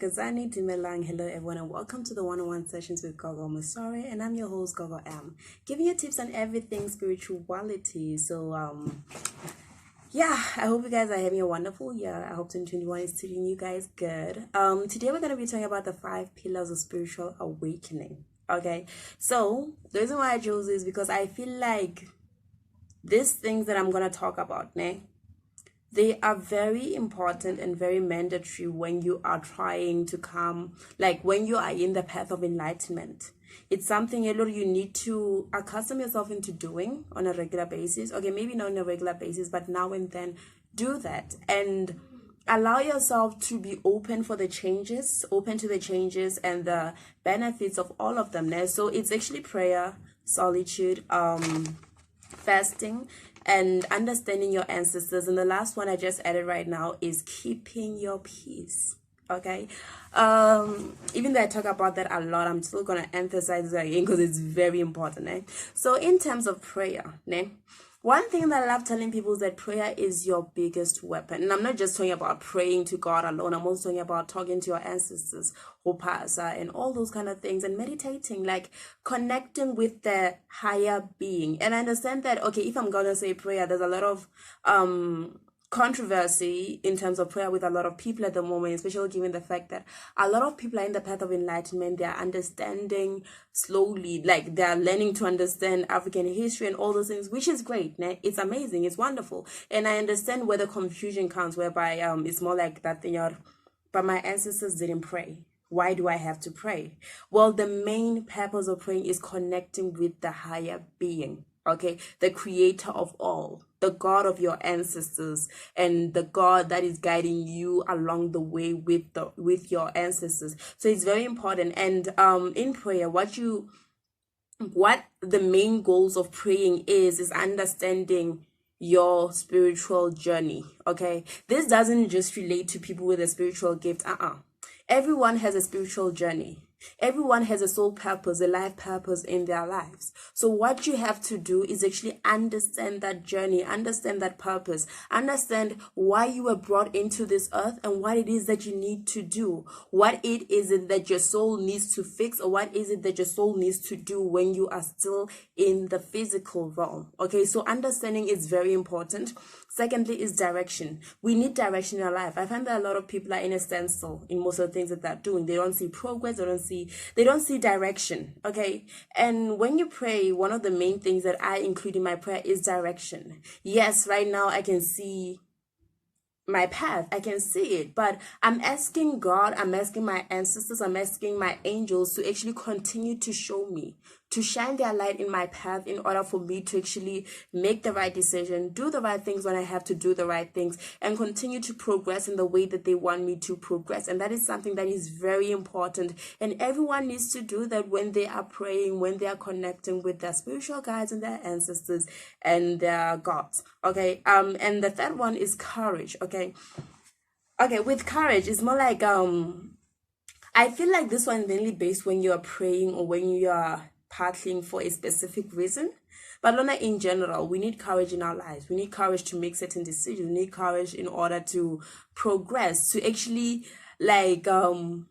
Kazani Dumelang. Hello everyone and welcome to the one-on-one sessions with Gogo Mosore, and I'm your host Gogo M, giving you tips on everything spirituality. Yeah, I hope you guys are having a wonderful year. I hope 2021 is treating you guys good. Today we're gonna be talking about the 5 pillars of spiritual awakening. Okay, so the reason why I chose this is because I feel like these things that I'm gonna talk about, they are very important and very mandatory when you are trying to come, like when you are in the path of enlightenment. It's something you need to accustom yourself into doing on a regular basis. Okay, maybe not on a regular basis, but now and then do that and allow yourself to be open to the changes and the benefits of all of them. So it's actually prayer, solitude, fasting, and understanding your ancestors. And the last one I just added right now is keeping your peace. Okay, even though I talk about that a lot, I'm still gonna emphasize it again because it's very important. So in terms of prayer, one thing that I love telling people is that prayer is your biggest weapon. And I'm not just talking about praying to God alone. I'm also talking about talking to your ancestors, Hopasa, and all those kind of things, and meditating, like connecting with the higher being. And I understand that, okay, if I'm going to say prayer, there's a lot of controversy in terms of prayer with a lot of people at the moment, especially given the fact that a lot of people are in the path of enlightenment. They are understanding slowly, like they are learning to understand African history and all those things, which is great. It's amazing, it's wonderful, and I understand where the confusion comes, whereby it's more like that thing, but my ancestors didn't pray. Why do I have to pray? Well, the main purpose of praying is connecting with the higher being, okay, the creator of all, the God of your ancestors, and the God that is guiding you along the way with your ancestors. So it's very important. And in prayer, what the main goals of praying is understanding your spiritual journey. Okay, this doesn't just relate to people with a spiritual gift. Everyone has a spiritual journey. Everyone has a soul purpose, a life purpose in their lives. So what you have to do is actually understand that journey, understand that purpose, understand why you were brought into this earth and what it is that you need to do. What it is that your soul needs to fix, or what is it that your soul needs to do when you are still in the physical realm. Okay, so understanding is very important. Secondly is direction. We need direction in our life. I find that a lot of people are in a standstill in most of the things that they're doing. They don't see progress, they don't see direction. Okay, and when you pray, one of the main things that I include in my prayer is direction. Yes, right now I can see my path, I can see it, but I'm asking God, I'm asking my ancestors, I'm asking my angels to actually continue to show me, to shine their light in my path in order for me to actually make the right decision, do the right things when I have to do the right things, and continue to progress in the way that they want me to progress. And that is something that is very important, and everyone needs to do that when they are praying, when they are connecting with their spiritual guides and their ancestors and their gods. Okay, and the third one is courage. Okay, with courage, it's more like I feel like this one is mainly based when you are praying or when you are paddling for a specific reason. But Lona, in general, we need courage in our lives. We need courage to make certain decisions. We need courage in order to progress, to actually throw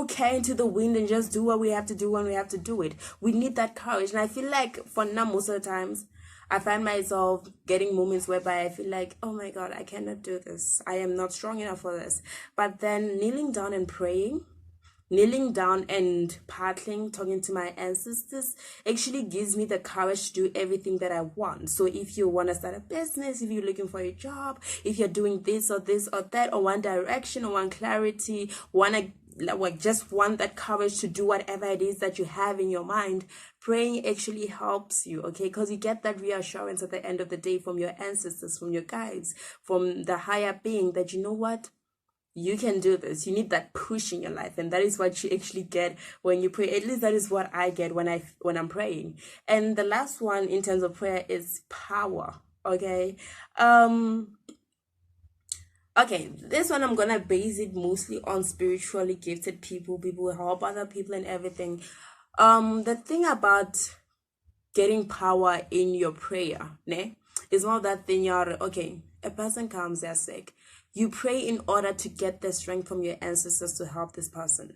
care into the wind and just do what we have to do when we have to do it. We need that courage. And I feel like for now, most of the times, I find myself getting moments whereby I feel like, oh my God, I cannot do this. I am not strong enough for this. But then kneeling down and praying, kneeling down and paddling, talking to my ancestors actually gives me the courage to do everything that I want. So if you want to start a business, if you're looking for a job, if you're doing this or that, or one direction or one clarity, just want that courage to do whatever it is that you have in your mind, praying actually helps you, okay? Because you get that reassurance at the end of the day from your ancestors, from your guides, from the higher being, that you know what, you can do this. You need that push in your life, and that is what you actually get when you pray. At least that is what I get when I'm praying. And the last one in terms of prayer is power. Okay, this one I'm gonna base it mostly on spiritually gifted people who help other people and everything. The thing about getting power in your prayer, is not that thing you're okay. A person comes, they're sick. You pray in order to get the strength from your ancestors to help this person.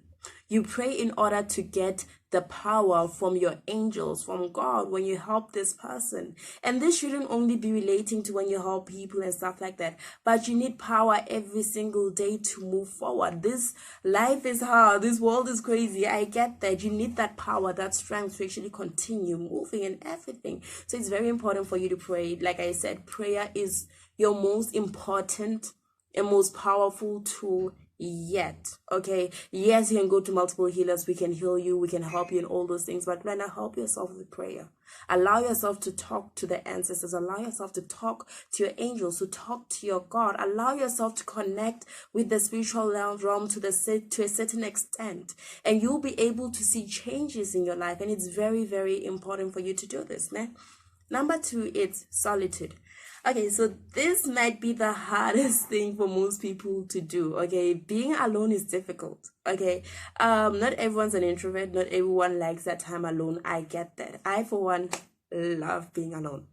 You pray in order to get the power from your angels, from God, when you help this person. And this shouldn't only be relating to when you help people and stuff like that, but you need power every single day to move forward. This life is hard. This world is crazy. I get that. You need that power, that strength to actually continue moving and everything. So it's very important for you to pray. Like I said, prayer is your most important and most powerful tool yet. Okay, yes, you can go to multiple healers, we can heal you, we can help you in all those things, but when I help yourself with prayer, allow yourself to talk to the ancestors, allow yourself to talk to your angels, to talk to your God, allow yourself to connect with the spiritual realm to a certain extent, and you'll be able to see changes in your life. And it's very, very important for you to do this, man. Number 2, it's solitude. Okay, so this might be the hardest thing for most people to do. Okay, being alone is difficult. Okay, not everyone's an introvert, not everyone likes that time alone. I get that. I, for one, love being alone.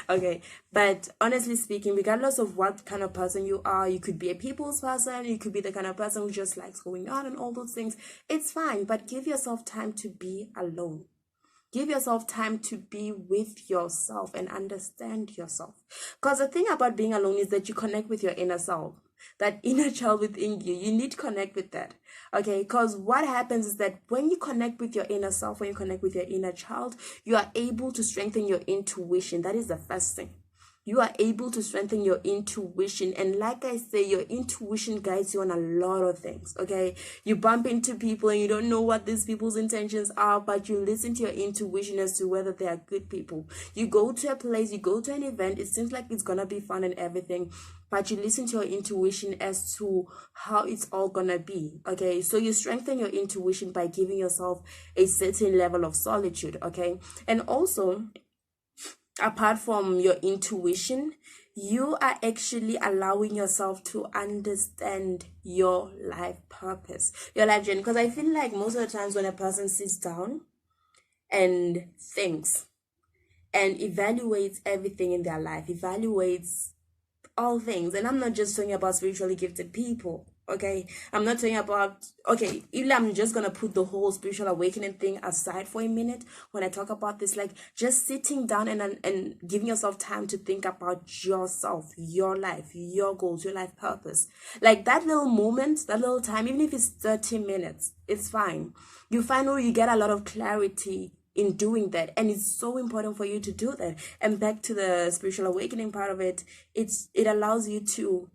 Okay, but honestly speaking, regardless of what kind of person you are, you could be a people's person, you could be the kind of person who just likes going out and all those things. It's fine, but give yourself time to be alone. Give yourself time to be with yourself and understand yourself. Because the thing about being alone is that you connect with your inner self. That inner child within you, you need to connect with that. Okay, because what happens is that when you connect with your inner self, when you connect with your inner child, you are able to strengthen your intuition. That is the first thing. You are able to strengthen your intuition. And like I say, your intuition guides you on a lot of things, okay? You bump into people and you don't know what these people's intentions are, but you listen to your intuition as to whether they are good people. You go to a place, you go to an event, it seems like it's gonna be fun and everything, but you listen to your intuition as to how it's all gonna be, okay? So you strengthen your intuition by giving yourself a certain level of solitude, okay? And also, apart from your intuition, you are actually allowing yourself to understand your life purpose, your life journey. Because I feel like most of the times when a person sits down and thinks and evaluates everything in their life, evaluates all things, and I'm not just talking about spiritually gifted people, okay? I'm not talking about, okay, even I'm just gonna put the whole spiritual awakening thing aside for a minute when I talk about this, like just sitting down and giving yourself time to think about yourself, your life, your goals, your life purpose. Like that little moment, that little time, even if it's 30 minutes, it's fine. You find out you get a lot of clarity in doing that, and it's so important for you to do that. And back to the spiritual awakening part of it, it allows you to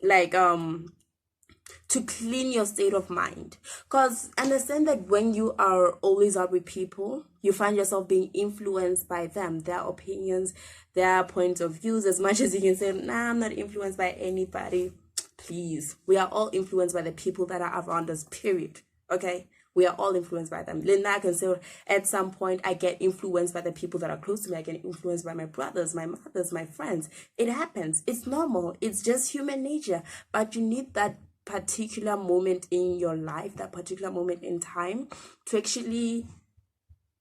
like to clean your state of mind. Because understand that when you are always out with people, you find yourself being influenced by them, their opinions, their points of views. As much as you can say, nah, I'm not influenced by anybody, please, we are all influenced by the people that are around us, period. Okay, we are all influenced by them. Linda, I can say at some point I get influenced by the people that are close to me. I get influenced by my brothers, my mothers, my friends. It happens. It's normal. It's just human nature. But you need that particular moment in your life, that particular moment in time, to actually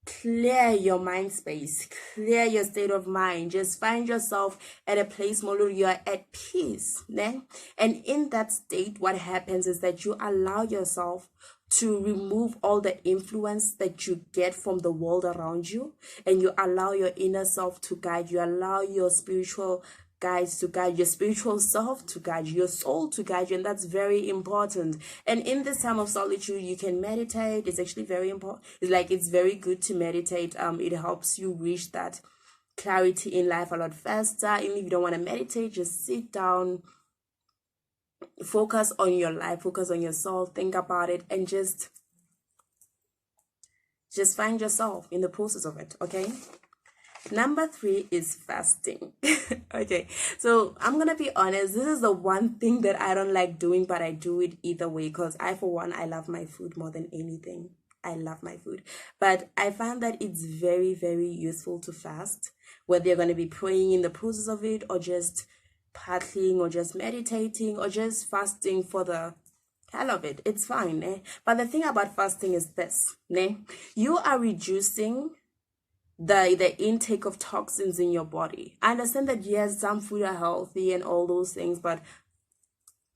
clear your mind space, clear your state of mind. Just find yourself at a place where you are at peace, né? And in that state, what happens is that you allow yourself to remove all the influence that you get from the world around you, and you allow your inner self to guide you, allow your spiritual guides to guide, your spiritual self to guide you, your soul to guide you. And that's very important. And in this time of solitude, you can meditate. It's actually very important. It's very good to meditate. It helps you reach that clarity in life a lot faster. Even if you don't want to meditate, just sit down, focus on your life, focus on your soul, think about it, and just find yourself in the process of it. Okay. Number 3 is fasting. Okay, so I'm gonna be honest, this is the one thing that I don't like doing, but I do it either way, because I, for one, I love my food more than anything. I love my food, but I find that it's very, very useful to fast, whether you're going to be praying in the process of it, or just paddling, or just meditating, or just fasting for the hell of it. It's fine, eh? But the thing about fasting is this, eh? You are reducing the intake of toxins in your body. I understand that yes, some food are healthy and all those things, but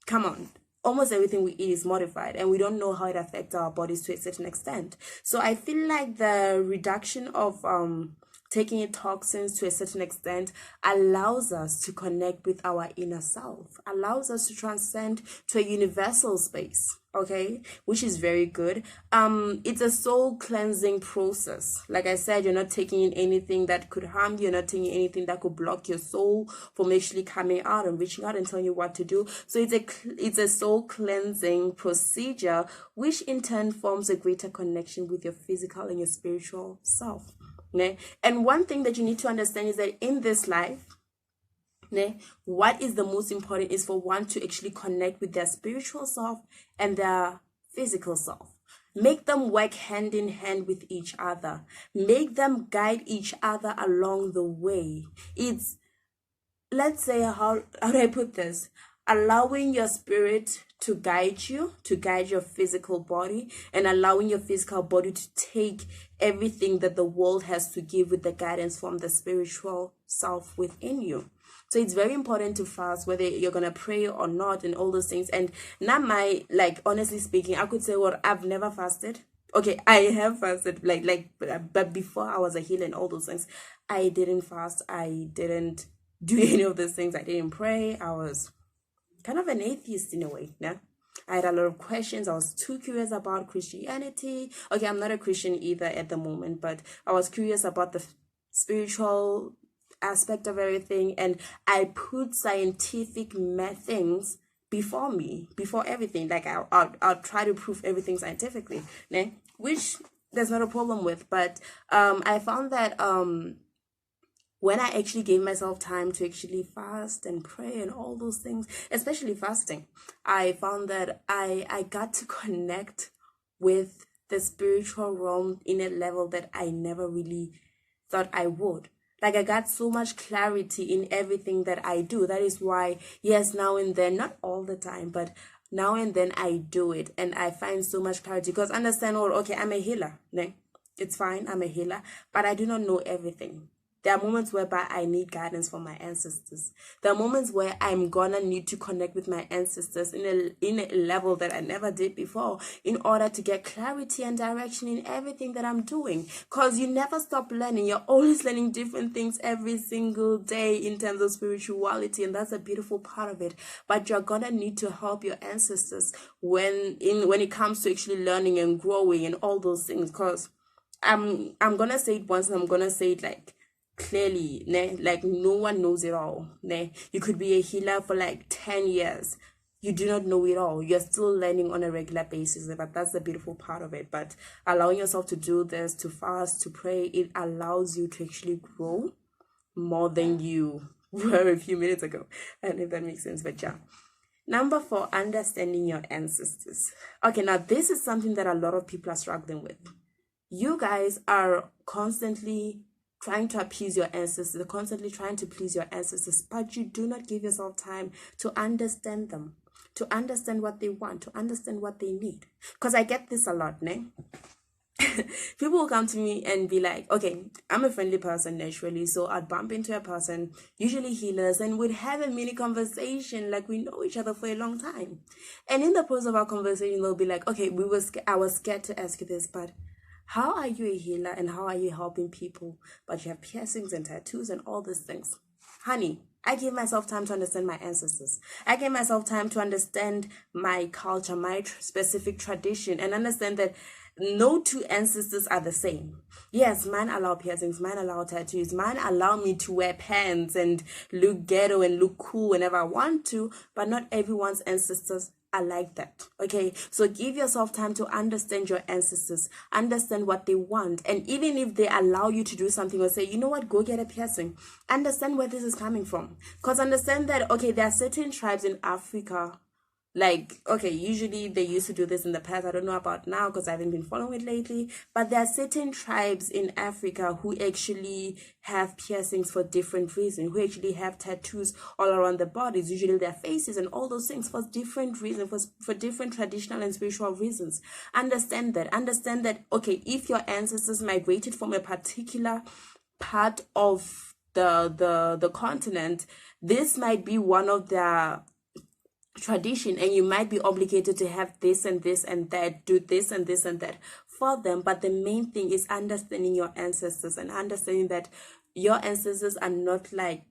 come on, almost everything we eat is modified, and we don't know how it affects our bodies to a certain extent. So I feel like the reduction of taking in toxins to a certain extent allows us to connect with our inner self, allows us to transcend to a universal space, okay, which is very good. It's a soul cleansing process. Like I said, you're not taking in anything that could harm you, you're not taking anything that could block your soul from actually coming out and reaching out and telling you what to do. So it's a soul cleansing procedure, which in turn forms a greater connection with your physical and your spiritual self. And one thing that you need to understand is that in this life, what is the most important is for one to actually connect with their spiritual self and their physical self. Make them work hand in hand with each other. Make them guide each other along the way. It's, let's say, how do I put this? Allowing your spirit to guide you, to guide your physical body, and allowing your physical body to take everything that the world has to give with the guidance from the spiritual self within you. So it's very important to fast, whether you're going to pray or not, and all those things. And not my, like, honestly speaking, I could say, well, I've never fasted. Okay, I have fasted, but before I was a healer and all those things, I didn't fast. I didn't do any of those things. I didn't pray. I was kind of an atheist in a way, yeah. I had a lot of questions. I was too curious about Christianity. Okay, I'm not a Christian either at the moment, but I was curious about the spiritual aspect of everything, and I put scientific things before me, before everything. Like I'll try to prove everything scientifically, né? Which there's not a problem with, but I found that when I actually gave myself time to actually fast and pray and all those things, especially fasting, I found that I got to connect with the spiritual realm in a level that I never really thought I would. Like, I got so much clarity in everything that I do. That is why, yes, now and then, not all the time, but now and then I do it, and I find so much clarity. Because understand, or okay, I'm a healer, né? It's fine, I'm a healer, but I do not know everything. There are moments whereby I need guidance from my ancestors. There are moments where I'm gonna need to connect with my ancestors in a level that I never did before, in order to get clarity and direction in everything that I'm doing. Because you never stop learning. You're always learning different things every single day in terms of spirituality, and that's a beautiful part of it. But you're gonna need to help your ancestors when it comes to actually learning and growing and all those things. Because I'm gonna say it once, and I'm gonna say it like clearly, like no one knows it all. You could be a healer for like 10 years. You do not know it all. You're still learning on a regular basis, but that's the beautiful part of it. But allowing yourself to do this, to fast, to pray, it allows you to actually grow more than you were a few minutes ago. I don't know if that makes sense, but yeah. Number 4, understanding your ancestors. Okay, now this is something that a lot of people are struggling with. You guys are constantly trying to appease your ancestors, constantly trying to please your ancestors, but you do not give yourself time to understand them, to understand what they want, to understand what they need. Because I get this a lot, people will come to me and be like, okay, I'm a friendly person naturally, so I'd bump into a person, usually healers, and we'd have a mini conversation like we know each other for a long time. And in the process of our conversation, they'll be like, okay, I was scared to ask you this, but how are you a healer and how are you helping people, but you have piercings and tattoos and all these things? Honey, I gave myself time to understand my ancestors. I gave myself time to understand my culture, my specific tradition, and understand that no two ancestors are the same. Yes, mine allow piercings, mine allow tattoos, mine allow me to wear pants and look ghetto and look cool whenever I want to, but not everyone's ancestors are like that. Okay, so give yourself time to understand your ancestors, understand what they want, and even if they allow you to do something or say, you know what, go get a piercing, understand where this is coming from. Because understand that, okay, there are certain tribes in Africa, like, okay, usually they used to do this in the past. I don't know about now because I haven't been following it lately. But there are certain tribes in Africa who actually have piercings for different reasons, who actually have tattoos all around their bodies, usually their faces and all those things for different reasons, for different traditional and spiritual reasons. Understand that, okay, if your ancestors migrated from a particular part of the continent, this might be one of their tradition, and you might be obligated to have this and this and that, do this and this and that for them. But the main thing is understanding your ancestors and understanding that your ancestors are not like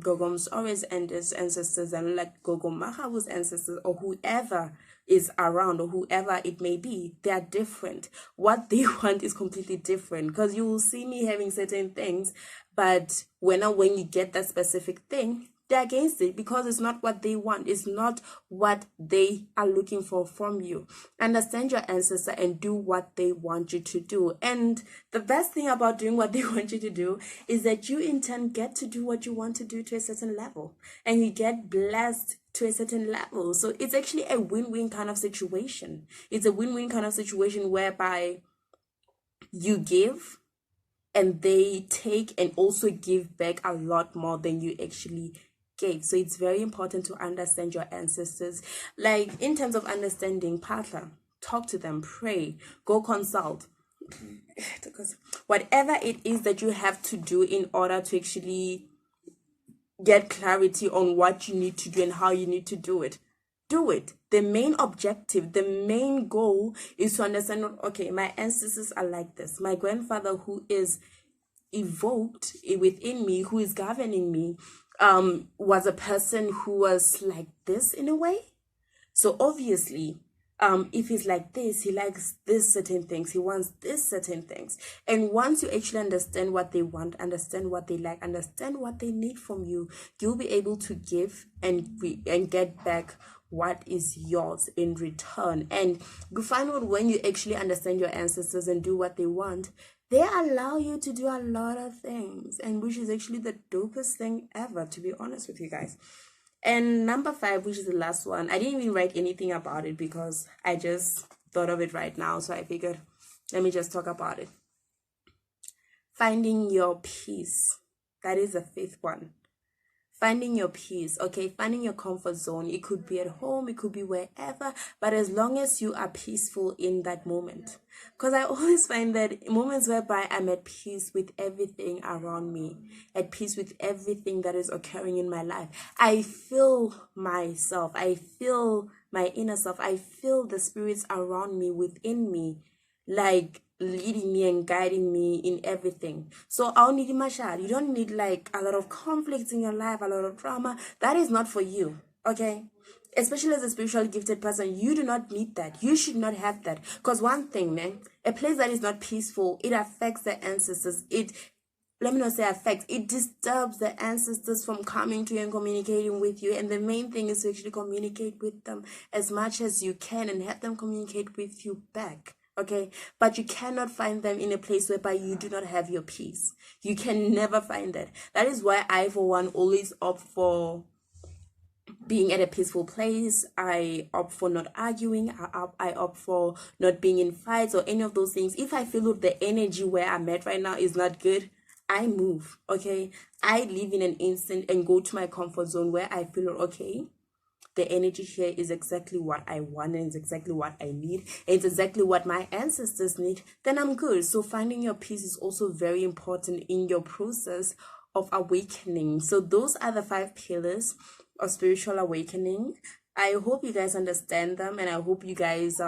Gogo Mosore's ancestors and like Gogo Mahabu's ancestors, or whoever is around, or whoever it may be. They are different. What they want is completely different, because you will see me having certain things, but when you get that specific thing, they're against it, because it's not what they want. It's not what they are looking for from you. Understand your ancestor and do what they want you to do. And the best thing about doing what they want you to do is that you in turn get to do what you want to do to a certain level, and you get blessed to a certain level. So it's actually a win-win kind of situation. It's a win-win kind of situation whereby you give and they take and also give back a lot more than you actually gave. So it's very important to understand your ancestors. Like in terms of understanding, partner, talk to them, pray, go consult. Because whatever it is that you have to do in order to actually get clarity on what you need to do and how you need to do it, do it. The main objective, the main goal is to understand, okay, my ancestors are like this. My grandfather, who is evoked within me, who is governing me, was a person who was like this in a way. So obviously, if he's like this, he likes this certain things, he wants this certain things. And once you actually understand what they want, understand what they like, understand what they need from you, you'll be able to give and get back what is yours in return. And you find out when you actually understand your ancestors and do what they want, they allow you to do a lot of things, and which is actually the dopest thing ever, to be honest with you guys. And number 5, which is the last one, I didn't even write anything about it because I just thought of it right now, so I figured let me just talk about it. Finding your peace. That is the 5th one. Finding your peace, okay? Finding your comfort zone. It could be at home, it could be wherever, but as long as you are peaceful in that moment. Because I always find that moments whereby I'm at peace with everything around me, at peace with everything that is occurring in my life, I feel myself, I feel my inner self, I feel the spirits around me, within me, like leading me and guiding me in everything. So I don't need mashal. You don't need like a lot of conflicts in your life, a lot of drama. That is not for you, okay? Especially as a spiritually gifted person, you do not need that. You should not have that. Because one thing, man, a place that is not peaceful, it affects the ancestors. Let me not say affects, it disturbs the ancestors from coming to you and communicating with you. And the main thing is to actually communicate with them as much as you can and have them communicate with you back. Okay, but you cannot find them in a place whereby you do not have your peace. You can never find that. That is why I, for one, always opt for being at a peaceful place. I opt for not arguing. I opt for not being in fights or any of those things. If I feel that the energy where I'm at right now is not good, I move, okay? I leave in an instant and go to my comfort zone where I feel, okay, the energy here is exactly what I want and it's exactly what I need. It's exactly what my ancestors need. Then I'm good. So finding your peace is also very important in your process of awakening. So those are the 5 pillars of spiritual awakening. I hope you guys understand them, and I hope you guys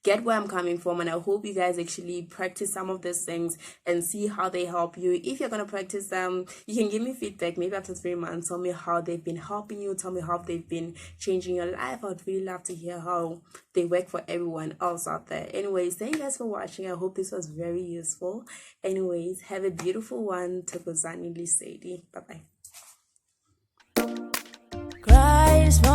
get where I'm coming from, and I hope you guys actually practice some of these things and see how they help you. If you're going to practice them, you can give me feedback maybe after 3 months. Tell me how they've been helping you. Tell me how they've been changing your life. I'd really love to hear how they work for everyone else out there. Anyways, thank you guys for watching. I hope this was very useful. Anyways, have a beautiful one. Takozani Lisedi. Bye-bye. Christ